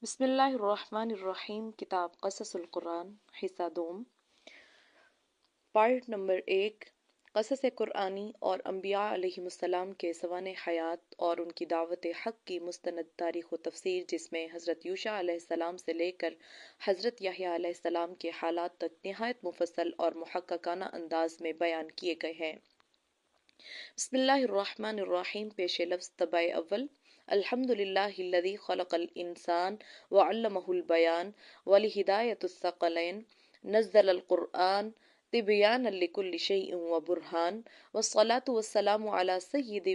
بسم اللہ الرحمن الرحیم۔ کتاب قصص القرآن حصہ دوم، پارٹ نمبر 1۔ قصص قرآنی اور انبیاء علیہم السلام کے سوانح حیات اور ان کی دعوت حق کی مستند تاریخ و تفسیر، جس میں حضرت یوشع علیہ السلام سے لے کر حضرت یحییٰ علیہ السلام کے حالات تک نہایت مفصل اور محققانہ انداز میں بیان کیے گئے ہیں۔ بسم اللہ الرحمن الرحیم۔ پیش لفظ طبع اول۔ الحمد للہ الذی خلق الانسان وعلمہ البیان ولہدایۃ الثقلین نزل القرآن تبیانا لکل شیء وبرہان والصلاة والسلام علی سید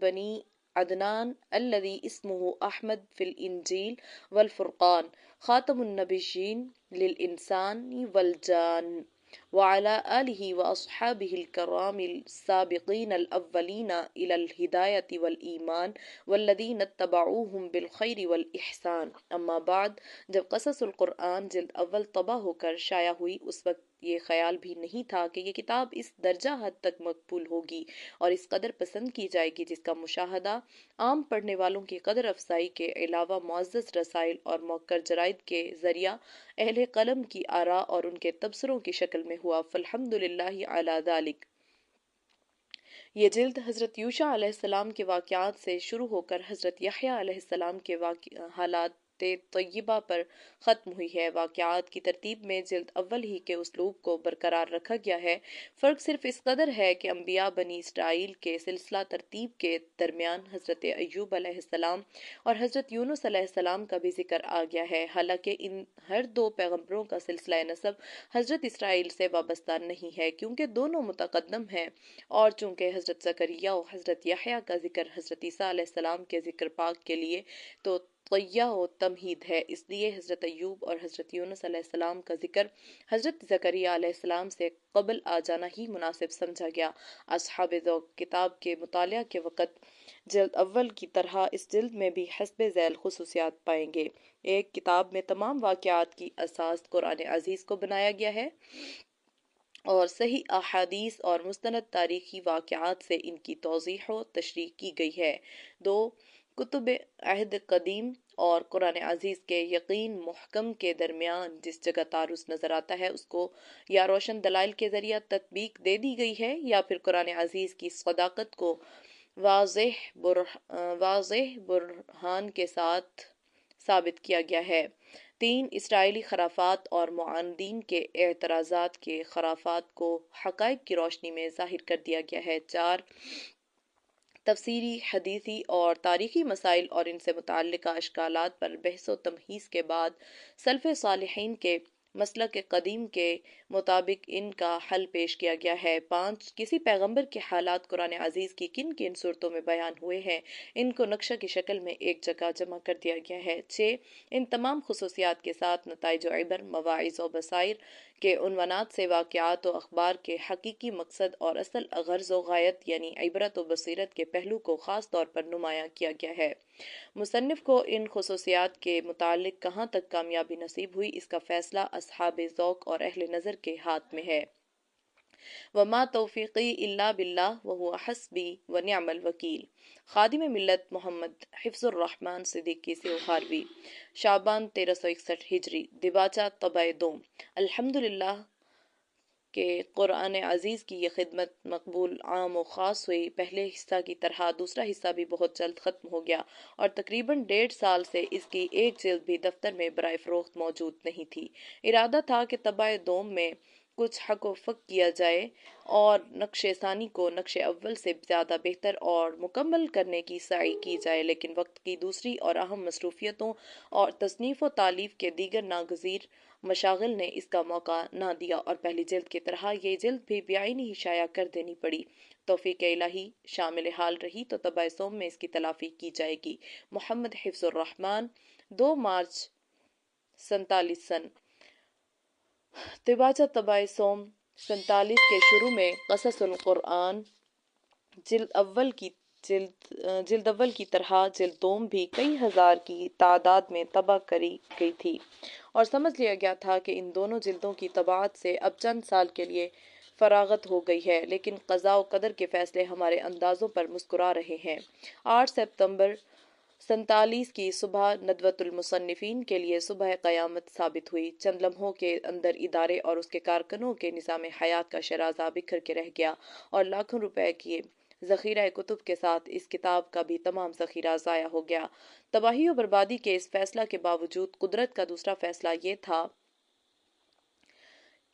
بنی عدنان الذی اسمہ احمد فی الانجیل والفرقان خاتم النبیین للانسان والجان وعلى آلہ واصحابہ الکرام السابقین الاولین الی الہدایۃ والایمان والذین اتبعوہم بالخیر والاحسان۔ اما بعد، جب قصص القرآن جلد اول طبع ہو کر شائع ہوئی، اس وقت یہ خیال بھی نہیں تھا کہ یہ کتاب اس درجہ حد تک مقبول ہوگی اور اس قدر پسند کی جائے گی، جس کا مشاہدہ عام پڑھنے والوں کی قدر افزائی کے علاوہ معزز رسائل اور موقر جرائد کے ذریعہ اہل قلم کی آراء اور ان کے تبصروں کی شکل میں ہوا۔ فالحمد للہ علی ذالک۔ یہ جلد حضرت یوشع علیہ السلام کے واقعات سے شروع ہو کر حضرت یحییٰ علیہ السلام کے حالات طیبہ پر ختم ہوئی ہے۔ واقعات کی ترتیب میں جلد اول ہی کے اسلوب کو برقرار رکھا گیا ہے، فرق صرف اس قدر ہے کہ انبیاء بنی اسرائیل کے سلسلہ ترتیب کے درمیان حضرت ایوب علیہ السلام اور حضرت یونس علیہ السلام کا بھی ذکر آ گیا ہے، حالانکہ ان ہر دو پیغمبروں کا سلسلہ نسب حضرت اسرائیل سے وابستہ نہیں ہے، کیونکہ دونوں متقدم ہیں، اور چونکہ حضرت زکریا و حضرت یحییٰ کا ذکر حضرت عیسیٰ علیہ السلام کے ذکر پاک کے لیے تو طیہ و تمہید ہے، اس لیے حضرت ایوب اور حضرت یونس علیہ السلام کا ذکر حضرت زکریا علیہ السلام سے قبل آ جانا ہی مناسب سمجھا گیا۔ اصحاب ذوق کتاب کے مطالعہ کے وقت جلد اول کی طرح اس جلد میں بھی حسب ذیل خصوصیات پائیں گے۔ ایک، کتاب میں تمام واقعات کی اساس قرآن عزیز کو بنایا گیا ہے اور صحیح احادیث اور مستند تاریخی واقعات سے ان کی توضیح و تشریح کی گئی ہے۔ دو، کتب عہد قدیم اور قرآن عزیز کے یقین محکم کے درمیان جس جگہ تعارض نظر آتا ہے، اس کو یا روشن دلائل کے ذریعہ تطبیق دے دی گئی ہے یا پھر قرآن عزیز کی صداقت کو واضح برہان کے ساتھ ثابت کیا گیا ہے۔ تین، اسرائیلی خرافات اور معاندین کے اعتراضات کے خرافات کو حقائق کی روشنی میں ظاہر کر دیا گیا ہے۔ چار، تفسیری، حدیثی اور تاریخی مسائل اور ان سے متعلقہ اشکالات پر بحث و تمہیز کے بعد سلف صالحین کے مسلک قدیم کے مطابق ان کا حل پیش کیا گیا ہے۔ پانچ، کسی پیغمبر کے حالات قرآن عزیز کی کن کن صورتوں میں بیان ہوئے ہیں، ان کو نقشہ کی شکل میں ایک جگہ جمع کر دیا گیا ہے۔ چھ، ان تمام خصوصیات کے ساتھ نتائج و عبر، مواعظ و بصائر کے عنوانات سے واقعات و اخبار کے حقیقی مقصد اور اصل غرض و غایت یعنی عبرت و بصیرت کے پہلو کو خاص طور پر نمایاں کیا گیا ہے۔ مصنف کو ان خصوصیات کے متعلق کہاں تک کامیابی نصیب ہوئی، اس کا فیصلہ اصحاب ذوق اور اہل نظر کے ہاتھ میں ہے۔ وما توفیقی الا باللہ وہو حسبی ونعم الوکیل۔ خادم ملت محمد حفظ الرحمن صدیقی سے اخاروی، شعبان 1361 ہجری، دیباچہ طبع دوم۔ الحمدللہ کہ قرآن عزیز کی یہ خدمت مقبول، عام و خاص ہوئی۔ پہلے حصہ کی طرح دوسرا حصہ بھی بہت جلد ختم ہو گیا اور تقریباً 1.5 سال سے اس کی ایک جلد بھی دفتر میں برائے فروخت موجود نہیں تھی۔ ارادہ تھا کہ طبع دوم میں کچھ حق و فق کیا جائے اور نقش ثانی کو نقش اول سے زیادہ بہتر اور مکمل کرنے کی سعی کی جائے، لیکن وقت کی دوسری اور اہم مصروفیتوں اور تصنیف و تالیف کے دیگر ناگزیر مشاغل نے اس کا موقع نہ دیا اور پہلی جلد کی طرح یہ جلد بھی بعینی ہی شائع کر دینی پڑی۔ توفیق الہی شامل حال رہی تو طبع سوم میں اس کی تلافی کی جائے گی۔ محمد حفظ الرحمن، 2 مارچ 47 سن۔ دیباچہ طبع سوم 47 کے شروع میں قصص القرآن جلد اول کی طرح جلد دوم بھی کئی ہزار کی تعداد میں طبع کری گئی تھی اور سمجھ لیا گیا تھا کہ ان دونوں جلدوں کی طباعت سے اب چند سال کے لیے فراغت ہو گئی ہے، لیکن قضاء و قدر کے فیصلے ہمارے اندازوں پر مسکرا رہے ہیں۔ 8 ستمبر 47 کی صبح ندوۃ المصنفین کے لیے صبح قیامت ثابت ہوئی۔ چند لمحوں کے اندر ادارے اور اس کے کارکنوں کے نظام حیات کا شیرازہ بکھر کے رہ گیا اور لاکھوں روپے کی ذخیرہ کتب کے ساتھ اس کتاب کا بھی تمام ذخیرہ ضائع ہو گیا۔ تباہی و بربادی کے اس فیصلہ کے باوجود قدرت کا دوسرا فیصلہ یہ تھا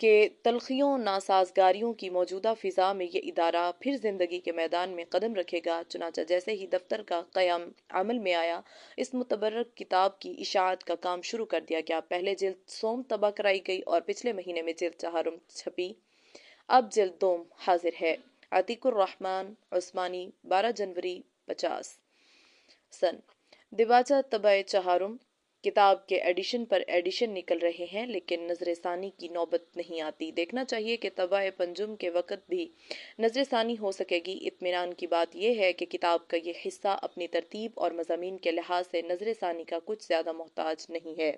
کہ تلخیوں ناسازگاریوں کی موجودہ فضا میں یہ ادارہ پھر زندگی کے میدان میں قدم رکھے گا۔ چنانچہ جیسے ہی دفتر کا قیام عمل میں آیا، اس متبرک کتاب کی اشاعت کا کام شروع کر دیا گیا۔ پہلے جلد سوم طبع کرائی گئی اور پچھلے مہینے میں جلد چہارم چھپی۔ اب جلد دوم حاضر ہے۔ عتیق الرحمن عثمانی، 12 جنوری 50 سن۔ دیباچہ طبع چہارم کتاب کے ایڈیشن پر ایڈیشن نکل رہے ہیں، لیکن نظر ثانی کی نوبت نہیں آتی۔ دیکھنا چاہیے کہ طبع پنجم کے وقت بھی نظر ثانی ہو سکے گی۔ اطمینان کی بات یہ ہے کہ کتاب کا یہ حصہ اپنی ترتیب اور مضامین کے لحاظ سے نظر ثانی کا کچھ زیادہ محتاج نہیں ہے،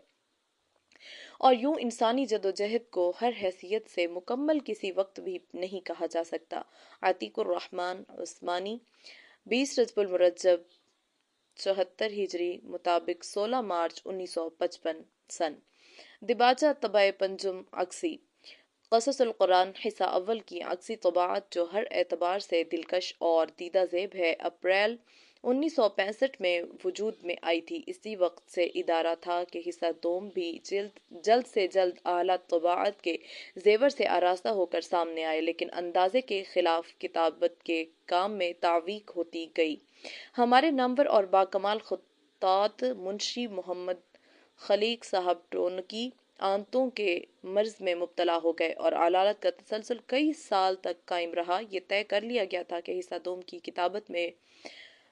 اور یوں انسانی جدوجہد کو ہر حیثیت سے مکمل کسی وقت بھی نہیں کہا جا سکتا۔ عتیق الرحمن عثمانی، 20 رجب المرجب 74 ہجری مطابق 16 مارچ 1955 سن۔ دیباچہ طبع پنجم عکسی، قصص القرآن حصہ اول کی عکسی طباعت جو ہر اعتبار سے دلکش اور دیدہ زیب ہے، اپریل 1965 میں وجود میں آئی تھی۔ اسی وقت سے ادارہ تھا کہ حصہ دوم بھی جلد سے جلد اعلیٰ طباعت کے زیور سے آراستہ ہو کر سامنے آئے، لیکن اندازے کے خلاف کتابت کے کام میں تعویق ہوتی گئی۔ ہمارے نامور اور باکمال خطاط منشی محمد خلیق صاحب ٹونکی آنتوں کے مرض میں مبتلا ہو گئے اور علالت کا تسلسل کئی سال تک قائم رہا۔ یہ طے کر لیا گیا تھا کہ حصہ دوم کی کتابت میں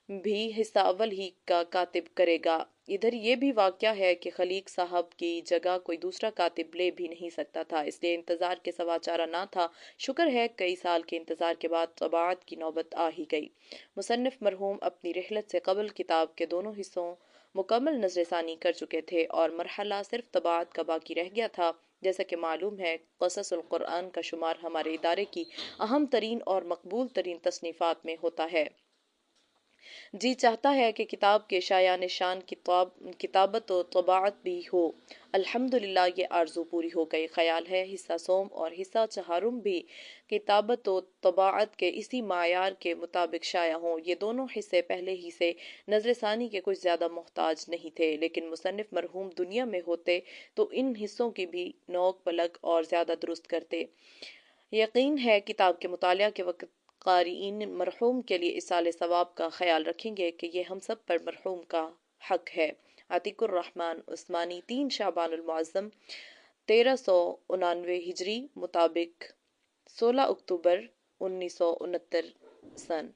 بھی حصہ اول ہی کا کاتب کرے گا۔ ادھر یہ بھی واقعہ ہے کہ خلیق صاحب کی جگہ کوئی دوسرا کاتب لے بھی نہیں سکتا تھا، اس لیے انتظار کے سوا چارہ نہ تھا۔ شکر ہے کئی سال کے انتظار کے بعد طباعت کی نوبت آ ہی گئی۔ مصنف مرحوم اپنی رحلت سے قبل کتاب کے دونوں حصوں مکمل نظر ثانی کر چکے تھے اور مرحلہ صرف طباعت کا باقی رہ گیا تھا۔ جیسا کہ معلوم ہے، قصص القرآن کا شمار ہمارے ادارے کی اہم ترین اور مقبول ترین تصنیفات میں ہوتا ہے۔ جی چاہتا ہے کہ کتاب کے شایان شان کتابت و طباعت بھی ہو۔ الحمدللہ یہ آرزو پوری ہو گئی۔ خیال ہے حصہ سوم اور حصہ چہارم بھی کتابت و طباعت کے اسی معیار کے مطابق شائع ہوں۔ یہ دونوں حصے پہلے ہی سے نظر ثانی کے کچھ زیادہ محتاج نہیں تھے، لیکن مصنف مرحوم دنیا میں ہوتے تو ان حصوں کی بھی نوک پلک اور زیادہ درست کرتے۔ یقین ہے کتاب کے مطالعہ کے وقت قارئین مرحوم کے لیے ایصال ثواب کا خیال رکھیں گے کہ یہ ہم سب پر مرحوم کا حق ہے۔ عتیق الرحمن عثمانی، 3 شعبان المعظم 1399 ہجری مطابق 16 اکتوبر 1969 سن۔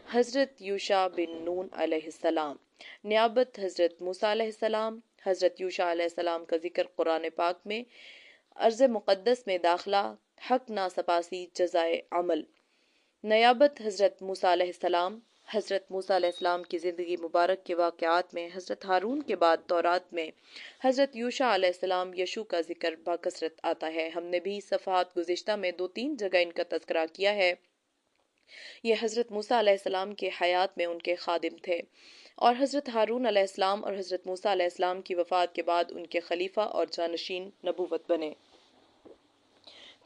حضرت یوشع بن نون علیہ السلام، نیابت حضرت موسیٰ علیہ السلام۔ حضرت یوشع علیہ السلام کا ذکر قرآن پاک میں، ارض مقدس میں داخلہ، حق ناسپاسی جزائے عمل۔ نیابت حضرت موسیٰ علیہ السلام، حضرت موسیٰ علیہ السلام کی زندگی مبارک کے واقعات میں حضرت ہارون کے بعد تورات میں حضرت یوشع علیہ السلام یشوع کا ذکر بکثرت آتا ہے۔ ہم نے بھی صفحات گزشتہ میں 2-3 جگہ ان کا تذکرہ کیا ہے۔ یہ حضرت موسیٰ علیہ السلام کے حیات میں ان کے خادم تھے اور حضرت ہارون علیہ السلام اور حضرت موسیٰ علیہ السلام کی وفات کے بعد ان کے خلیفہ اور جانشین نبوت بنے۔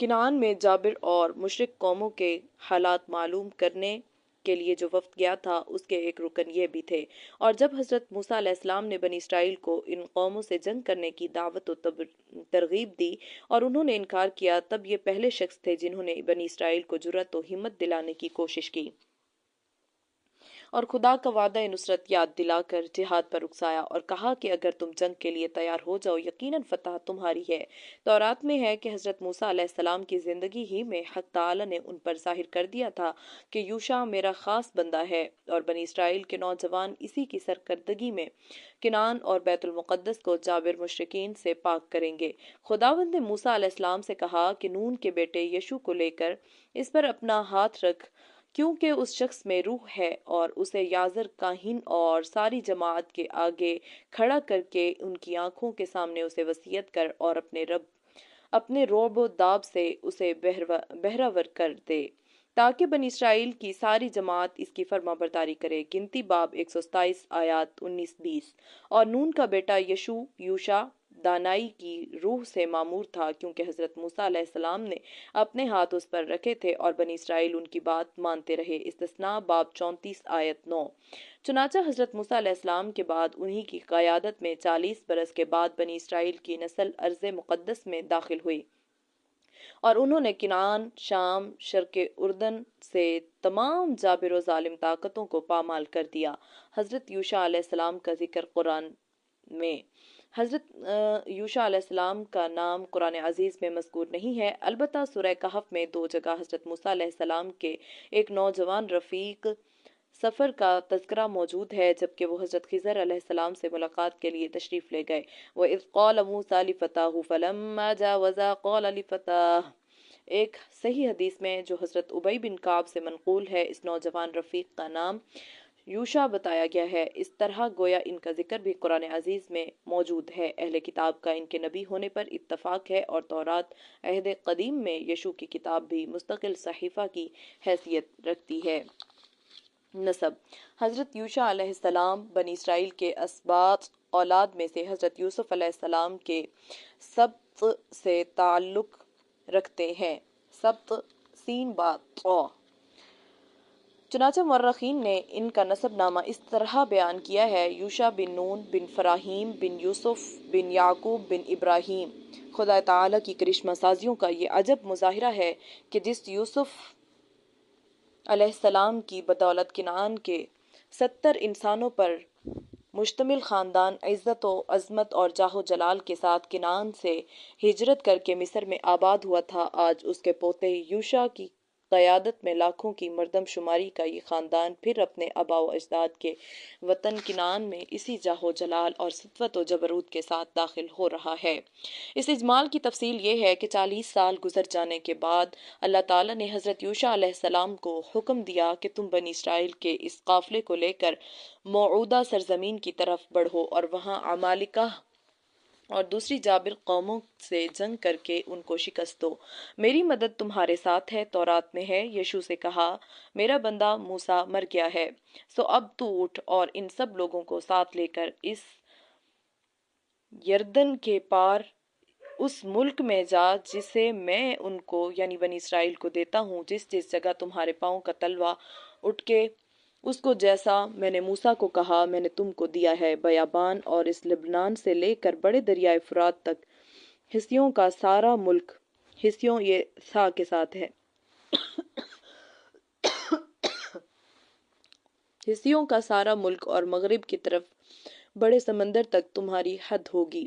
کنعان میں جابر اور مشرک قوموں کے حالات معلوم کرنے کے لیے جو وفد گیا تھا، اس کے ایک رکن یہ بھی تھے، اور جب حضرت موسیٰ علیہ السلام نے بنی اسرائیل کو ان قوموں سے جنگ کرنے کی دعوت و ترغیب دی اور انہوں نے انکار کیا، تب یہ پہلے شخص تھے جنہوں نے بنی اسرائیل کو جرأت و ہمت دلانے کی کوشش کی اور خدا کا وعدہ نصرت یاد دلا کر جہاد پر اکسایا اور کہا کہ اگر تم جنگ کے لیے تیار ہو جاؤ، یقیناً فتح تمہاری ہے۔ تورات میں ہے کہ حضرت موسیٰ علیہ السلام کی زندگی ہی میں حق تعالی نے ان پر ظاہر کر دیا تھا کہ یوشع میرا خاص بندہ ہے، اور بنی اسرائیل کے نوجوان اسی کی سرکردگی میں کنعان اور بیت المقدس کو جابر مشرکین سے پاک کریں گے۔ خداوند نے موسیٰ علیہ السلام سے کہا کہ نون کے بیٹے یشوع کو لے کر اس پر اپنا ہاتھ رکھ، کیونکہ اس شخص میں روح ہے، اور اسے یازر کاہن اور ساری جماعت کے آگے کھڑا کر کے ان کی آنکھوں کے سامنے اسے وصیت کر اور اپنے رعب و داب سے اسے بہرور کر دے تاکہ بنی اسرائیل کی ساری جماعت اس کی فرما برداری کرے۔ گنتی باب 127 آیات 19-20۔ اور نون کا بیٹا یوشع دانائی کی روح سے معمور تھا، کیونکہ حضرت موسیٰ علیہ السلام نے اپنے ہاتھ اس پر رکھے تھے اور بنی اسرائیل ان کی بات مانتے رہے۔ استثناء باب 34 آیت 9۔ چنانچہ حضرت موسیٰ علیہ السلام کے بعد انہی کی قیادت میں 40 برس کے بعد بنی اسرائیل کی نسل ارض مقدس میں داخل ہوئی، اور انہوں نے کنعان، شام، شرق اردن سے تمام جابر و ظالم طاقتوں کو پامال کر دیا۔ حضرت یوشع علیہ السلام کا ذکر قرآن میں۔ حضرت یوشع علیہ السلام کا نام قرآن عزیز میں مذکور نہیں ہے، البتہ سورہ کہف میں 2 جگہ حضرت موسیٰ علیہ السلام کے ایک نوجوان رفیق سفر کا تذکرہ موجود ہے، جبکہ وہ حضرت خضر علیہ السلام سے ملاقات کے لیے تشریف لے گئے۔ وَإِذْ قَالَ مُوسَىٰ لِفَتَاهُ فَلَمَّا جَاوَزَا قَالَ لِفَتَاهُ۔ ایک صحیح حدیث میں جو حضرت ابی بن کعب سے منقول ہے، اس نوجوان رفیق کا نام یوشع بتایا گیا ہے۔ اس طرح گویا ان کا ذکر بھی قرآن عزیز میں موجود ہے۔ اہل کتاب کا ان کے نبی ہونے پر اتفاق ہے، اور تورات عہد قدیم میں یشوع کی کتاب بھی مستقل صحیفہ کی حیثیت رکھتی ہے۔ نسب: حضرت یوشع علیہ السلام بنی اسرائیل کے اسباط اولاد میں سے حضرت یوسف علیہ السلام کے سبط سے تعلق رکھتے ہیں۔ سبط سین با طا۔ چنانچہ مورخین نے ان کا نسب نامہ اس طرح بیان کیا ہے: یوشع بن نون بن فراہیم بن یوسف بن یعقوب بن ابراہیم۔ خدا تعالیٰ کی کرشمہ سازیوں کا یہ عجب مظاہرہ ہے کہ جس یوسف علیہ السلام کی بدولت کنعان کے 70 انسانوں پر مشتمل خاندان عزت و عظمت اور جاہ و جلال کے ساتھ کنعان سے ہجرت کر کے مصر میں آباد ہوا تھا، آج اس کے پوتے یوشع کی قیادت میں لاکھوں کی مردم شماری کا یہ خاندان پھر اپنے آباء و اجداد کے وطن کنعان میں اسی جاہ و جلال اور سطوت و جبروت کے ساتھ داخل ہو رہا ہے۔ اس اجمال کی تفصیل یہ ہے کہ 40 سال گزر جانے کے بعد اللہ تعالیٰ نے حضرت یوشع علیہ السلام کو حکم دیا کہ تم بنی اسرائیل کے اس قافلے کو لے کر موعودہ سرزمین کی طرف بڑھو اور وہاں عمالقہ اور دوسری جابر قوموں سے جنگ کر کے ان کو شکست دو۔ میری مدد تمہارے ساتھ ہے، تورات میں ہے۔ یشوع سے کہا، میرا بندہ موسیٰ مر گیا ہے، سو اب تو اٹھ اور ان سب لوگوں کو ساتھ لے کر اس یردن کے پار اس ملک میں جا جسے میں ان کو یعنی بنی اسرائیل کو دیتا ہوں۔ جس جس جگہ تمہارے پاؤں کا تلوا اٹھ کے اس کو جیسا میں نے موسیٰ کو کہا میں نے تم کو دیا ہے، بیابان اور اس لبنان سے لے کر بڑے دریائے فرات تک حسیوں کا سارا ملک، حسیوں یہ سا کے ساتھ ہے، حسیوں کا سارا ملک اور مغرب کی طرف بڑے سمندر تک تمہاری حد ہوگی۔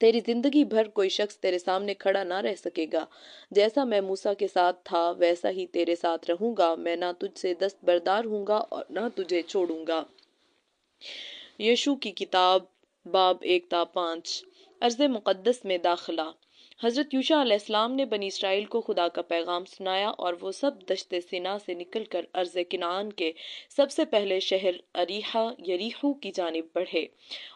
تیری زندگی بھر کوئی شخص تیرے سامنے کھڑا نہ رہ سکے گا۔ جیسا میں موسیٰ کے ساتھ تھا ویسا ہی تیرے ساتھ رہوں گا، میں نہ تجھ سے دستبردار ہوں گا اور نہ تجھے چھوڑوں گا۔ یشوع کی کتاب باب 1 تا 5۔ ارض مقدس میں داخلہ۔ حضرت یوشع علیہ السلام نے بنی اسرائیل کو خدا کا پیغام سنایا، اور وہ سب دشت سینا سے نکل کر ارض کنعان کے سب سے پہلے شہر یریحو کی جانب بڑھے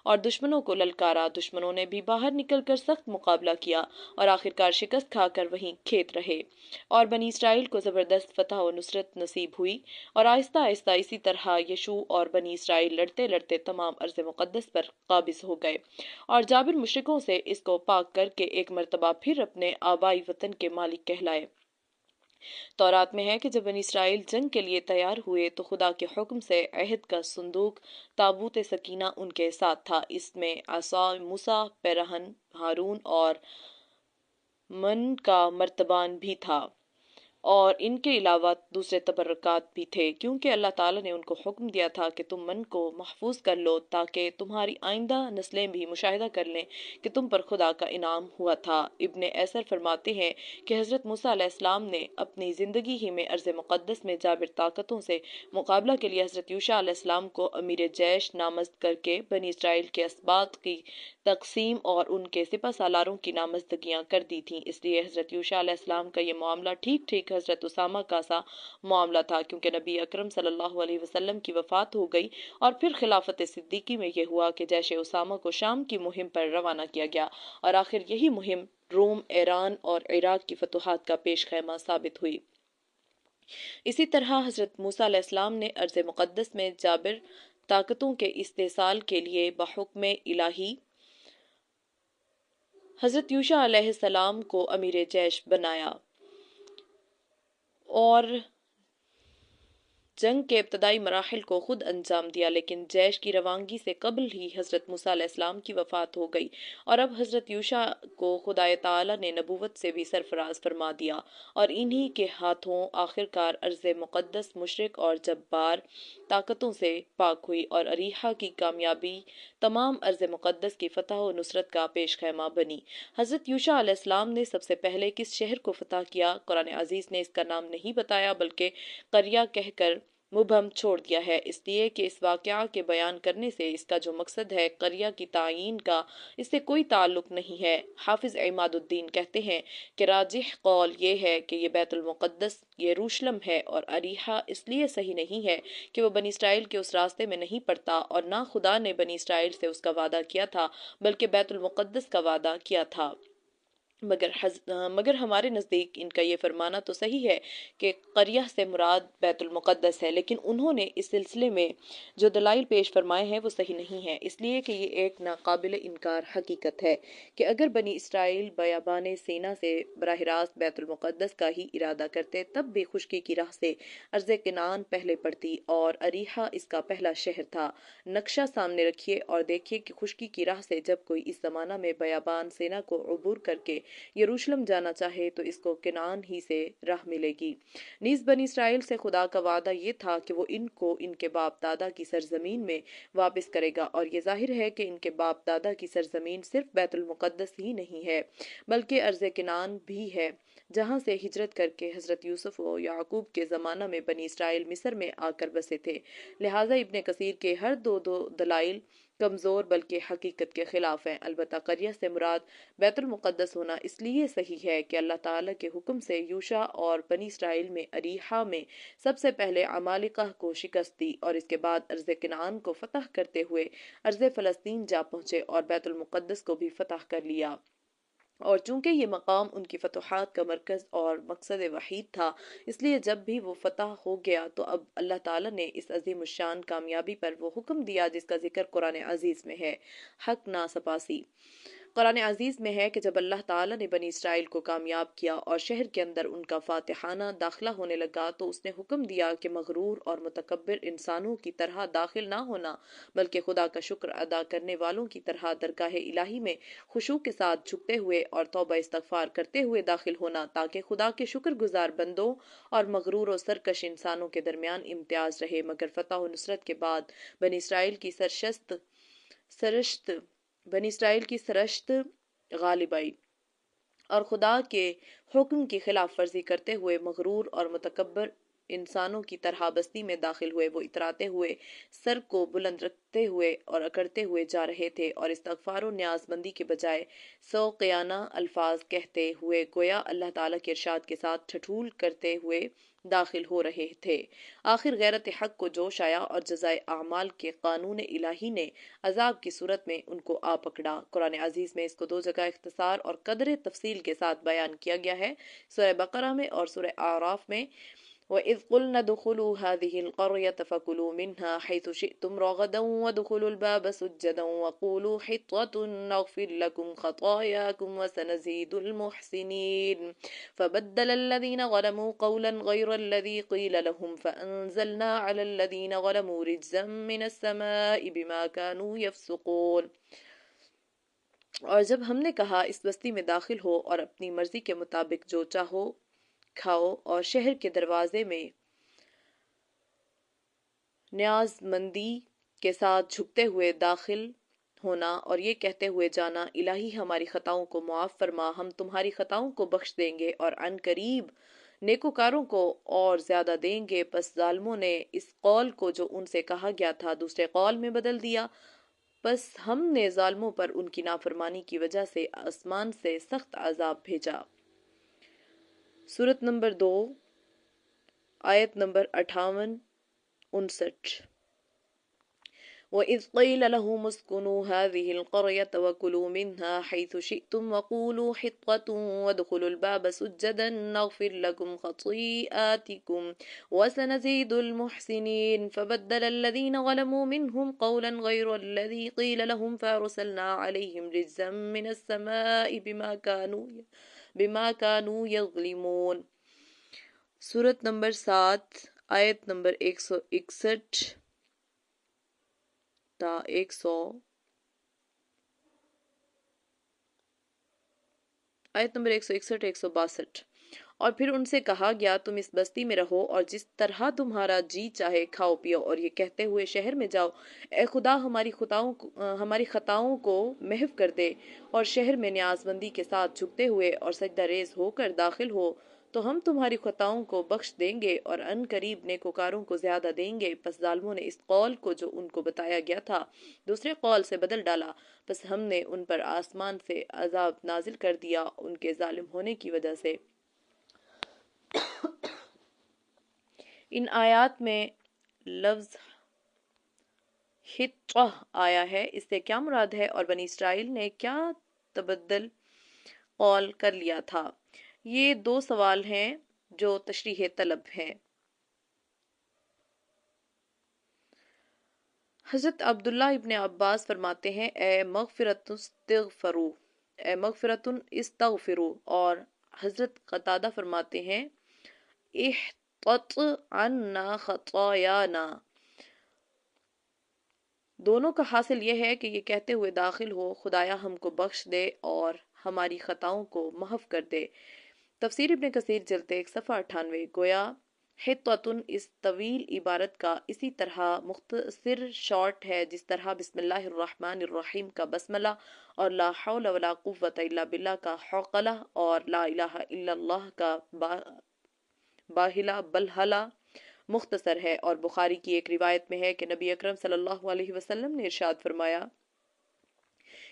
اور دشمنوں کو للکارا۔ دشمنوں نے بھی باہر نکل کر سخت مقابلہ کیا اور آخرکار شکست کھا کر وہیں کھیت رہے، اور بنی اسرائیل کو زبردست فتح و نصرت نصیب ہوئی، اور آہستہ آہستہ اسی طرح یشوع اور بنی اسرائیل لڑتے لڑتے تمام ارض مقدس پر قابض ہو گئے، اور جابر مشرکوں سے اس کو پاک کر کے ایک مرتبہ پھر اپنے آبائی وطن کے مالک کہلائے۔ تورات میں ہے کہ جب بنی اسرائیل جنگ کے لیے تیار ہوئے تو خدا کے حکم سے عہد کا صندوق تابوت سکینہ ان کے ساتھ تھا۔ اس میں عصا موسیٰ، پیرہن ہارون اور من کا مرتبان بھی تھا، اور ان کے علاوہ دوسرے تبرکات بھی تھے، کیونکہ اللہ تعالیٰ نے ان کو حکم دیا تھا کہ تم من کو محفوظ کر لو تاکہ تمہاری آئندہ نسلیں بھی مشاہدہ کر لیں کہ تم پر خدا کا انعام ہوا تھا۔ ابن ایسر فرماتے ہیں کہ حضرت موسیٰ علیہ السلام نے اپنی زندگی ہی میں ارض مقدس میں جابر طاقتوں سے مقابلہ کے لیے حضرت یوشع علیہ السلام کو امیر جیش نامزد کر کے بنی اسرائیل کے اسباط کی تقسیم اور ان کے سپہ سالاروں کی نامزدگیاں کر دی تھیں۔ اس لیے حضرت یوشع علیہ السلام کا یہ معاملہ ٹھیک ٹھیک حضرت اسامہ کا سا معاملہ تھا، کیونکہ نبی اکرم صلی اللہ علیہ وسلم کی وفات ہو گئی اور پھر خلافت صدیقی میں یہ ہوا کہ جیش اسامہ کو شام کی مہم پر روانہ کیا گیا، اور آخر یہی مہم روم، ایران اور عراق کی فتوحات کا پیش خیمہ ثابت ہوئی۔ اسی طرح حضرت موسیٰ علیہ السلام نے ارض مقدس میں جابر طاقتوں کے استحصال کے لیے بحکم الہی حضرت یوشع علیہ السلام کو امیر جیش بنایا اور جنگ کے ابتدائی مراحل کو خود انجام دیا، لیکن جیش کی روانگی سے قبل ہی حضرت موسیٰ علیہ السلام کی وفات ہو گئی اور اب حضرت یوشع کو خدائے تعالی نے نبوت سے بھی سرفراز فرما دیا اور انہی کے ہاتھوں آخرکار ارض مقدس مشرک اور جبار طاقتوں سے پاک ہوئی اور اریحا کی کامیابی تمام ارض مقدس کی فتح و نصرت کا پیش خیمہ بنی۔ حضرت یوشع علیہ السلام نے سب سے پہلے کس شہر کو فتح کیا؟ قرآن عزیز نے اس کا نام نہیں بتایا بلکہ قریہ کہہ کر مبہم چھوڑ دیا ہے، اس لیے کہ اس واقعہ کے بیان کرنے سے اس کا جو مقصد ہے قریہ کی تعیین کا اس سے کوئی تعلق نہیں ہے۔ حافظ عماد الدین کہتے ہیں کہ راجح قول یہ ہے کہ یہ بیت المقدس یروشلم ہے اور اریحا اس لیے صحیح نہیں ہے کہ وہ بنی اسرائیل کے اس راستے میں نہیں پڑتا اور نہ خدا نے بنی اسرائیل سے اس کا وعدہ کیا تھا بلکہ بیت المقدس کا وعدہ کیا تھا۔ مگر ہمارے نزدیک ان کا یہ فرمانا تو صحیح ہے کہ قریہ سے مراد بیت المقدس ہے، لیکن انہوں نے اس سلسلے میں جو دلائل پیش فرمائے ہیں وہ صحیح نہیں ہیں، اس لیے کہ یہ ایک ناقابل انکار حقیقت ہے کہ اگر بنی اسرائیل بیابان سینا سے براہ راست بیت المقدس کا ہی ارادہ کرتے تب بھی خشکی کی راہ سے ارض کنعان پہلے پڑتی اور اریحا اس کا پہلا شہر تھا۔ نقشہ سامنے رکھیے اور دیکھیے کہ خشکی کی راہ سے جب کوئی اس زمانہ میں بیابان سینا کو عبور کر کے یروشلم جانا چاہے تو اس کو کنعان ہی سے راہ ملے گی۔ نیز بنی اسرائیل سے خدا کا وعدہ یہ تھا کہ وہ ان کو ان کے باپ دادا کی سرزمین میں واپس کرے گا، اور یہ ظاہر ہے کہ ان کے باپ دادا کی سرزمین صرف بیت المقدس ہی نہیں ہے بلکہ ارض کنعان بھی ہے، جہاں سے ہجرت کر کے حضرت یوسف و یعقوب کے زمانہ میں بنی اسرائیل مصر میں آ کر بسے تھے۔ لہٰذا ابن کثیر کے ہر دو دلائل کمزور بلکہ حقیقت کے خلاف ہیں۔ البتہ قریہ سے مراد بیت المقدس ہونا اس لیے صحیح ہے کہ اللہ تعالیٰ کے حکم سے یوشع اور بنی اسرائیل میں اریحا میں سب سے پہلے عمالقہ کو شکست دی اور اس کے بعد ارض کنعان کو فتح کرتے ہوئے ارض فلسطین جا پہنچے اور بیت المقدس کو بھی فتح کر لیا، اور چونکہ یہ مقام ان کی فتوحات کا مرکز اور مقصد وحید تھا اس لیے جب بھی وہ فتح ہو گیا تو اب اللہ تعالیٰ نے اس عظیم الشان کامیابی پر وہ حکم دیا جس کا ذکر قرآن عزیز میں ہے۔ حق ناسپاسی قرآن عزیز میں ہے کہ جب اللہ تعالیٰ نے بنی اسرائیل کو کامیاب کیا اور شہر کے اندر ان کا فاتحانہ داخلہ ہونے لگا تو اس نے حکم دیا کہ مغرور اور متکبر انسانوں کی طرح داخل نہ ہونا بلکہ خدا کا شکر ادا کرنے والوں کی طرح درگاہ الہی میں خشوع کے ساتھ جھکتے ہوئے اور توبہ استغفار کرتے ہوئے داخل ہونا، تاکہ خدا کے شکر گزار بندوں اور مغرور و سرکش انسانوں کے درمیان امتیاز رہے۔ مگر فتح و نصرت کے بعد بنی اسرائیل کی سرشت غالب آئی اور خدا کے حکم کی خلاف ورزی کرتے ہوئے مغرور اور متکبر انسانوں کی طرح بستی میں داخل ہوئے۔ وہ اتراتے ہوئے سر کو بلند رکھتے ہوئے اور اکڑتے ہوئے جا رہے تھے اور استغفار و نیاز مندی کے بجائے سوقیانہ الفاظ کہتے ہوئے گویا اللہ تعالیٰ کے ارشاد کے ساتھ ٹھٹھول کرتے ہوئے داخل ہو رہے تھے۔ آخر غیرت حق کو جوش آیا اور جزائے اعمال کے قانون الہی نے عذاب کی صورت میں ان کو آ پکڑا۔ قرآن عزیز میں اس کو دو جگہ اختصار اور قدر تفصیل کے ساتھ بیان کیا گیا ہے، سورہ بقرہ میں اور سورہ اعراف میں۔ وَإِذْ قُلْنَا ادْخُلُوا هَٰذِهِ الْقَرْيَةَ فَكُلُوا مِنْهَا حَيْثُ شِئْتُمْ رَغَدًا وَادْخُلُوا الْبَابَ سُجَّدًا وَقُولُوا حِطَّةٌ نَغْفِرْ لَكُمْ خَطَايَاكُمْ وَسَنَزِيدُ الْمُحْسِنِينَ فَبَدَّلَ الَّذِينَ ظَلَمُوا قَوْلًا غَيْرَ الَّذِي قِيلَ لَهُمْ فَأَنزَلْنَا عَلَى الَّذِينَ ظَلَمُوا رِجْزًا مِّنَ السَّمَاءِ بِمَا كَانُوا يَفْسُقُونَ۔ اور جب ہم نے کہا اس بستی میں داخل ہو اور اپنی مرضی کے مطابق جو چاہو کھاؤ، اور شہر کے دروازے میں نیاز مندی کے ساتھ جھکتے ہوئے داخل ہونا اور یہ کہتے ہوئے جانا الہی ہماری خطاؤں کو معاف فرما، ہم تمہاری خطاؤں کو بخش دیں گے اور عن قریب نیکوکاروں کو اور زیادہ دیں گے۔ پس ظالموں نے اس قول کو جو ان سے کہا گیا تھا دوسرے قول میں بدل دیا، پس ہم نے ظالموں پر ان کی نافرمانی کی وجہ سے آسمان سے سخت عذاب بھیجا۔ سورۃ نمبر 2 آیت نمبر 58-59۔ وَإِذْ قِيلَ لَهُمُ اسْكُنُوا هَٰذِهِ الْقَرْيَةَ وَكُلُوا مِنْهَا حَيْثُ شِئْتُمْ وَقُولُوا حِطَّةٌ وَادْخُلُوا الْبَابَ سُجَّدًا نَغْفِرْ لَكُمْ خَطِيئَاتِكُمْ وَسَنَزِيدُ الْمُحْسِنِينَ فَبَدَّلَ الَّذِينَ ظَلَمُوا مِنْهُمْ قَوْلًا غَيْرَ الَّذِي قِيلَ لَهُمْ فَأَرْسَلْنَا عَلَيْهِمْ رِجْزًا مِّنَ السَّمَاءِ بِمَا كَانُوا يَظْلِمُونَ۔ سورت نمبر 7 آیت نمبر 161 تا 100 آیت نمبر 161 162۔ اور پھر ان سے کہا گیا تم اس بستی میں رہو اور جس طرح تمہارا جی چاہے کھاؤ پیو، اور یہ کہتے ہوئے شہر میں جاؤ اے خدا ہماری خطاؤں کو محو کر دے، اور شہر میں نیاز مندی کے ساتھ جھکتے ہوئے اور سجدہ ریز ہو کر داخل ہو تو ہم تمہاری خطاؤں کو بخش دیں گے اور ان قریب نیکوکاروں کو زیادہ دیں گے۔ پس ظالموں نے اس قول کو جو ان کو بتایا گیا تھا دوسرے قول سے بدل ڈالا، پس ہم نے ان پر آسمان سے عذاب نازل کر دیا ان کے ظالم ہونے کی وجہ سے۔ ان آیات میں لفظ حطہ آیا ہے، اس سے کیا مراد ہے اور بنی اسرائیل نے کیا تبدل قول کر لیا تھا؟ یہ دو سوال ہیں جو تشریح طلب ہیں۔ حضرت عبداللہ ابن عباس فرماتے ہیں اے مغفرت استغفروا، اور حضرت قتادہ فرماتے ہیں احطط عنا خطایانا۔ دونوں کا حاصل یہ ہے کہ یہ کہتے ہوئے داخل ہو خدایا ہم کو بخش دے اور ہماری خطاؤں کو محو کر دے۔ تفسیر ابن کثیر جلد 1 صفحہ 98۔ گویا حطۃ اس طویل عبارت کا اسی طرح مختصر شارٹ ہے جس طرح بسم اللہ الرحمن الرحیم کا بسملہ اور لا حول ولا قوت الا باللہ کا حوقلہ اور لا الہ الا اللہ کا باہلہ بلہلہ مختصر ہے۔ اور بخاری کی ایک روایت میں ہے کہ نبی اکرم صلی اللہ علیہ وسلم نے ارشاد فرمایا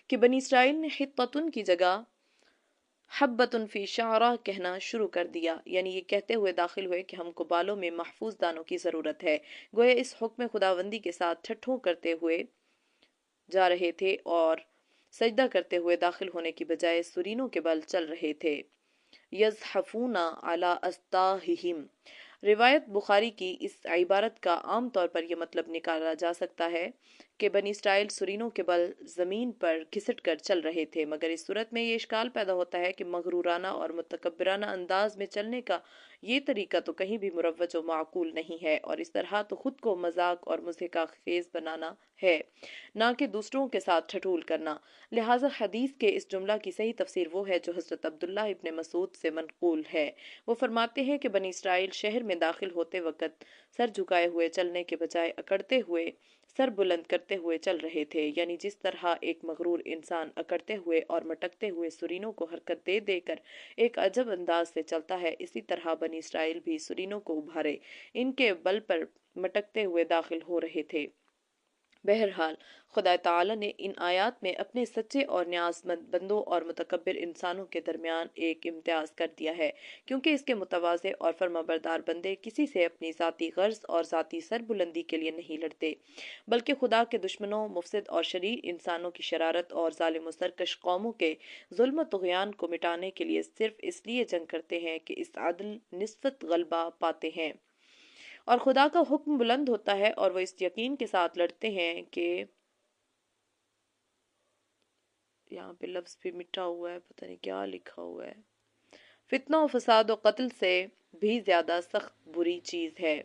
کہ بنی اسرائیل نے حطۃ کی جگہ حبۃ فی شعرہ کہنا شروع کر دیا، یعنی یہ کہتے ہوئے داخل ہوئے کہ ہم کو بالوں میں محفوظ دانوں کی ضرورت ہے۔ گویا اس حکم خداوندی کے ساتھ ٹھٹھوں کرتے ہوئے جا رہے تھے اور سجدہ کرتے ہوئے داخل ہونے کی بجائے سرینوں کے بل چل رہے تھے۔ یزحفون علی استاہہم۔ روایت بخاری کی اس عبارت کا عام طور پر یہ مطلب نکالا جا سکتا ہے کہ بنی اسرائیل سرینوں کے بل زمین پر گھسٹ کر چل رہے تھے، مگر اس صورت میں یہ اشکال پیدا ہوتا ہے کہ مغرورانہ اور متکبرانہ انداز میں چلنے کا یہ طریقہ تو کہیں بھی مروج و معقول نہیں ہے، اور اس طرح تو خود کو مذاق اور مضحکہ خیز بنانا ہے، نہ کہ دوسروں کے ساتھ ٹھٹول کرنا۔ لہٰذا حدیث کے اس جملہ کی صحیح تفسیر وہ ہے جو حضرت عبداللہ ابن مسعود سے منقول ہے۔ وہ فرماتے ہیں کہ بنی اسرائیل شہر میں داخل ہوتے وقت سر جھکائے ہوئے چلنے کے بجائے اکڑتے ہوئے سر بلند کرتے ہوئے چل رہے تھے، یعنی جس طرح ایک مغرور انسان اکڑتے ہوئے اور مٹکتے ہوئے سرینوں کو حرکت دے دے کر ایک عجب انداز سے چلتا ہے، اسی طرح بنی اسرائیل بھی سرینوں کو ابھارے ان کے بل پر مٹکتے ہوئے داخل ہو رہے تھے۔ بہرحال خدا تعالی نے ان آیات میں اپنے سچے اور نیاز مند بندوں اور متکبر انسانوں کے درمیان ایک امتیاز کر دیا ہے، کیونکہ اس کے متواضع اور فرمانبردار بندے کسی سے اپنی ذاتی غرض اور ذاتی سربلندی کے لیے نہیں لڑتے، بلکہ خدا کے دشمنوں، مفسد اور شریر انسانوں کی شرارت اور ظالم و سرکش قوموں کے ظلم و طغیان کو مٹانے کے لیے صرف اس لیے جنگ کرتے ہیں کہ اس عدل نسبت غلبہ پاتے ہیں، اور خدا کا حکم بلند ہوتا ہے اور وہ اس یقین کے ساتھ لڑتے ہیں کہ یہاں پہ لفظ بھی مٹا ہوا ہے، پتہ نہیں کیا لکھا ہوا ہے، فتنہ و فساد و قتل سے بھی زیادہ سخت بری چیز ہے۔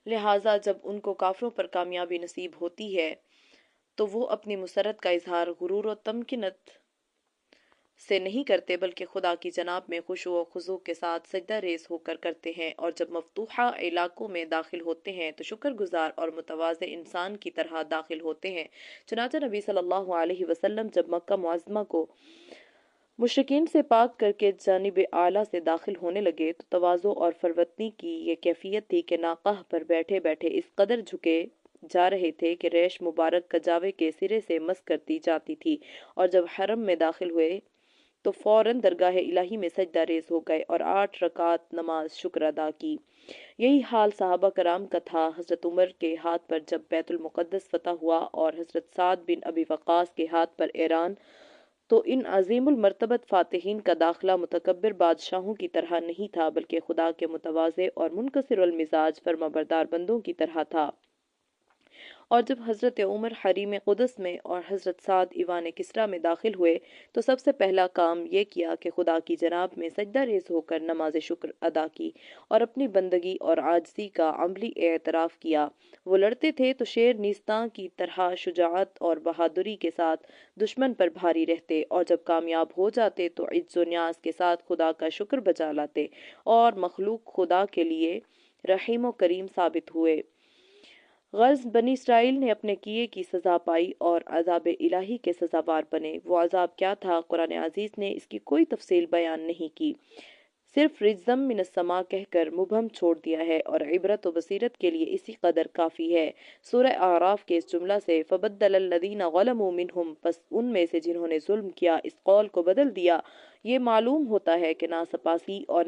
لہٰذا جب ان کو کافروں پر کامیابی نصیب ہوتی ہے تو وہ اپنی مسرت کا اظہار غرور و تمکنت سے نہیں کرتے، بلکہ خدا کی جناب میں خشوع و خضوع کے ساتھ سجدہ ریز ہو کر کرتے ہیں، اور جب مفتوحہ علاقوں میں داخل ہوتے ہیں تو شکر گزار اور متواضع انسان کی طرح داخل ہوتے ہیں۔ چنانچہ نبی صلی اللہ علیہ وسلم جب مکہ معظمہ کو مشرکین سے پاک کر کے جانب اعلیٰ سے داخل ہونے لگے تو تواضع اور فروتنی کی یہ کیفیت تھی کہ ناقہ پر بیٹھے بیٹھے اس قدر جھکے جا رہے تھے کہ ریش مبارک کجاوے کے سرے سے مس کرتی جاتی تھی، اور جب حرم میں داخل ہوئے تو فوراً درگاہ الہی میں سجدہ ریز ہو گئے اور 8 رکعت نماز شکر ادا کی۔ یہی حال صحابہ کرام کا تھا۔ حضرت عمر کے ہاتھ پر جب بیت المقدس فتح ہوا اور حضرت سعد بن ابی وقاص کے ہاتھ پر ایران، تو ان عظیم المرتبت فاتحین کا داخلہ متکبر بادشاہوں کی طرح نہیں تھا، بلکہ خدا کے متواضع اور منکسر المزاج فرمانبردار بندوں کی طرح تھا۔ اور جب حضرت عمر حریم قدس میں اور حضرت سعد ایوان کسریٰ میں داخل ہوئے تو سب سے پہلا کام یہ کیا کہ خدا کی جناب میں سجدہ ریز ہو کر نماز شکر ادا کی اور اپنی بندگی اور عاجزی کا عملی اعتراف کیا۔ وہ لڑتے تھے تو شیر نیستاں کی طرح شجاعت اور بہادری کے ساتھ دشمن پر بھاری رہتے، اور جب کامیاب ہو جاتے تو عز و نیاز کے ساتھ خدا کا شکر بجا لاتے اور مخلوق خدا کے لیے رحیم و کریم ثابت ہوئے۔ غرض بنی اسرائیل نے اپنے کیے کی سزا پائی اور عذاب الہی کے سزاوار بنے۔ وہ عذاب کیا تھا، قرآن عزیز نے اس کی کوئی تفصیل بیان نہیں کی، صرف رجزم من السماء کہہ کر مبہم چھوڑ دیا ہے، اور عبرت و بصیرت کے لیے اسی قدر کافی ہے۔ سورہ اعراف کے اس جملہ سے فبدل الذین ظلموا منہم، پس ان میں سے جنہوں نے ظلم کیا اس قول کو بدل دیا، یہ معلوم ہوتا ہے کہ ناسپاسی اور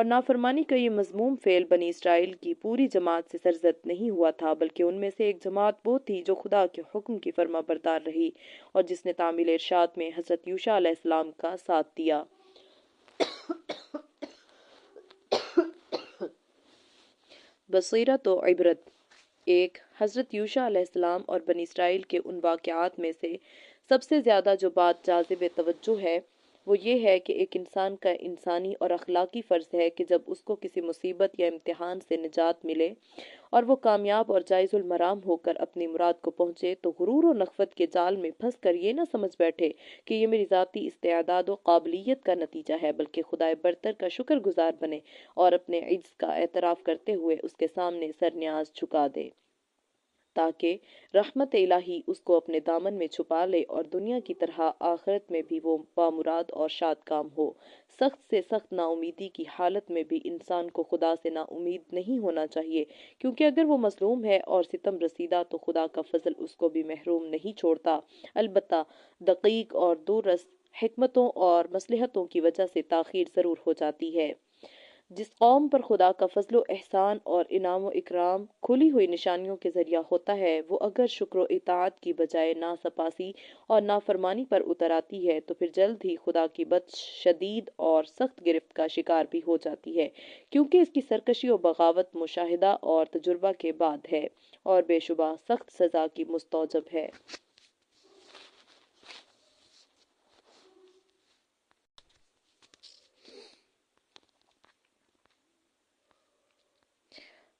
نافرمانی کا یہ مذموم فعل بنی اسرائیل کی پوری جماعت سے سرزد نہیں ہوا تھا، بلکہ ان میں سے ایک جماعت وہ تھی جو خدا کے حکم کی فرما بردار رہی اور جس نے تعمیل ارشاد میں حضرت یوشع علیہ السلام کا ساتھ دیا۔ بصیرت و عبرت۔ ایک، حضرت یوشع علیہ السلام اور بنی اسرائیل کے ان واقعات میں سے سب سے زیادہ جو بات جاذب توجہ ہے وہ یہ ہے کہ ایک انسان کا انسانی اور اخلاقی فرض ہے کہ جب اس کو کسی مصیبت یا امتحان سے نجات ملے اور وہ کامیاب اور جائز المرام ہو کر اپنی مراد کو پہنچے تو غرور و نخوت کے جال میں پھنس کر یہ نہ سمجھ بیٹھے کہ یہ میری ذاتی استعداد و قابلیت کا نتیجہ ہے، بلکہ خدائے برتر کا شکر گزار بنے اور اپنے عجز کا اعتراف کرتے ہوئے اس کے سامنے سر نیاز جھکا دے، تاکہ رحمت الہی اس کو اپنے دامن میں چھپا لے اور دنیا کی طرح آخرت میں بھی وہ بامراد اور شاد کام ہو۔ سخت سے سخت نا امیدی کی حالت میں بھی انسان کو خدا سے نا امید نہیں ہونا چاہیے، کیونکہ اگر وہ مظلوم ہے اور ستم رسیدہ تو خدا کا فضل اس کو بھی محروم نہیں چھوڑتا، البتہ دقیق اور دورس حکمتوں اور مصلحتوں کی وجہ سے تاخیر ضرور ہو جاتی ہے۔ جس قوم پر خدا کا فضل و احسان اور انعام و اکرام کھلی ہوئی نشانیوں کے ذریعہ ہوتا ہے، وہ اگر شکر و اطاعت کی بجائے ناسپاسی اور نافرمانی پر اتر آتی ہے تو پھر جلد ہی خدا کی بد شدید اور سخت گرفت کا شکار بھی ہو جاتی ہے، کیونکہ اس کی سرکشی و بغاوت مشاہدہ اور تجربہ کے بعد ہے اور بے شبہ سخت سزا کی مستوجب ہے۔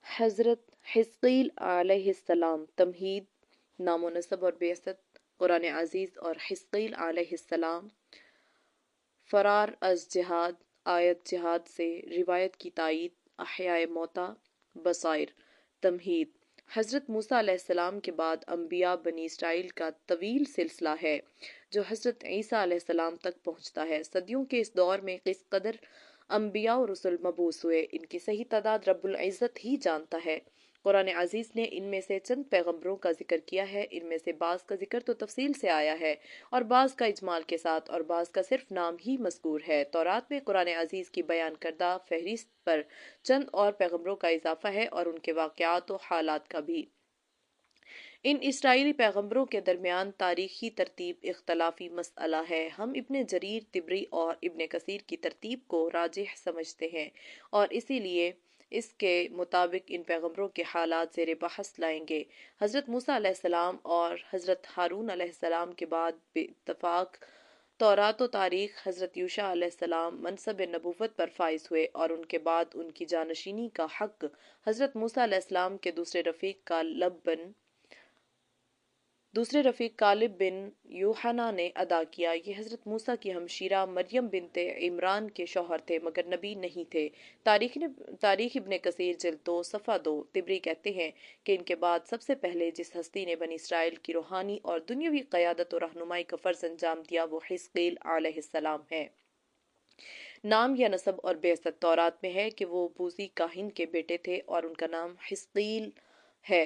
حضرت حزقیل علیہ السلام۔ تمہید، نام و نسب اور بعثت۔ قرآن عزیز اور حزقیل علیہ السلام فرار از جہاد، آیت جہاد سے روایت کی تائید، احیاء موتا، بصائر۔ تمہید، حضرت موسیٰ علیہ السلام کے بعد انبیاء بنی اسرائیل کا طویل سلسلہ ہے جو حضرت عیسیٰ علیہ السلام تک پہنچتا ہے۔ صدیوں کے اس دور میں کس قدر انبیاء و رسل مبعوث ہوئے، ان کی صحیح تعداد رب العزت ہی جانتا ہے۔ قرآن عزیز نے ان میں سے چند پیغمبروں کا ذکر کیا ہے، ان میں سے بعض کا ذکر تو تفصیل سے آیا ہے اور بعض کا اجمال کے ساتھ اور بعض کا صرف نام ہی مذکور ہے۔ تورات میں قرآن عزیز کی بیان کردہ فہرست پر چند اور پیغمبروں کا اضافہ ہے اور ان کے واقعات و حالات کا بھی۔ ان اسرائیلی پیغمبروں کے درمیان تاریخی ترتیب اختلافی مسئلہ ہے۔ ہم ابن جریر طبری اور ابن کثیر کی ترتیب کو راجح سمجھتے ہیں اور اسی لیے اس کے مطابق ان پیغمبروں کے حالات زیر بحث لائیں گے۔ حضرت موسیٰ علیہ السلام اور حضرت ہارون علیہ السلام کے بعد باتفاق تورات و تاریخ حضرت یوشع علیہ السلام منصب نبوت پر فائز ہوئے اور ان کے بعد ان کی جانشینی کا حق حضرت موسیٰ علیہ السلام کے دوسرے رفیق کالب بن یوحنا نے ادا کیا۔ یہ حضرت موسیٰ کی ہمشیرہ مریم بنت عمران کے شوہر تھے مگر نبی نہیں تھے۔ تاریخ ابن کثیر جلد 2 صفحہ 2۔ طبری کہتے ہیں کہ ان کے بعد سب سے پہلے جس ہستی نے بنی اسرائیل کی روحانی اور دنیاوی قیادت و رہنمائی کا فرض انجام دیا وہ حزقیل علیہ السلام ہے۔ نام یا نسب اور بعثت۔ تورات میں ہے کہ وہ بوزی کاہن کے بیٹے تھے اور ان کا نام حزقیل ہے۔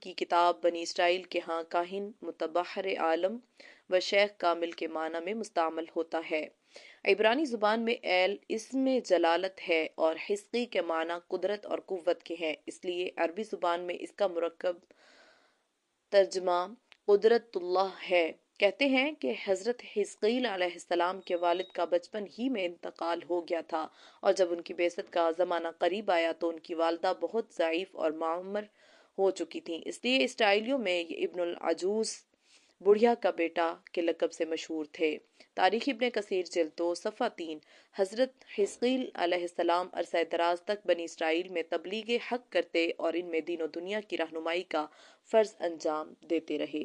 کی کتاب بنی اسرائیل کے ہاں کاہن متبحر عالم و شیخ کامل کے معنی میں مستعمل ہوتا ہے۔ عبرانی زبان میں ایل اسم جلالت ہے اور حزقی کے معنی قدرت اور قوت کے ہیں، اس لیے عربی زبان میں اس کا مرکب ترجمہ قدرت اللہ ہے۔ کہتے ہیں کہ حضرت حزقیل علیہ السلام کے والد کا بچپن ہی میں انتقال ہو گیا تھا، اور جب ان کی بعثت کا زمانہ قریب آیا تو ان کی والدہ بہت ضعیف اور معمر ہو چکی تھیں، اس لیے اسرائیلیوں میں یہ ابن العجوز، بڑھیا کا بیٹا کے لقب سے مشہور تھے۔ تاریخ ابن کثیر جلد 2 صفحہ 3۔ حضرت حزقیل علیہ السلام عرصہ دراز تک بنی اسرائیل میں تبلیغ حق کرتے اور ان میں دین و دنیا کی رہنمائی کا فرض انجام دیتے رہے۔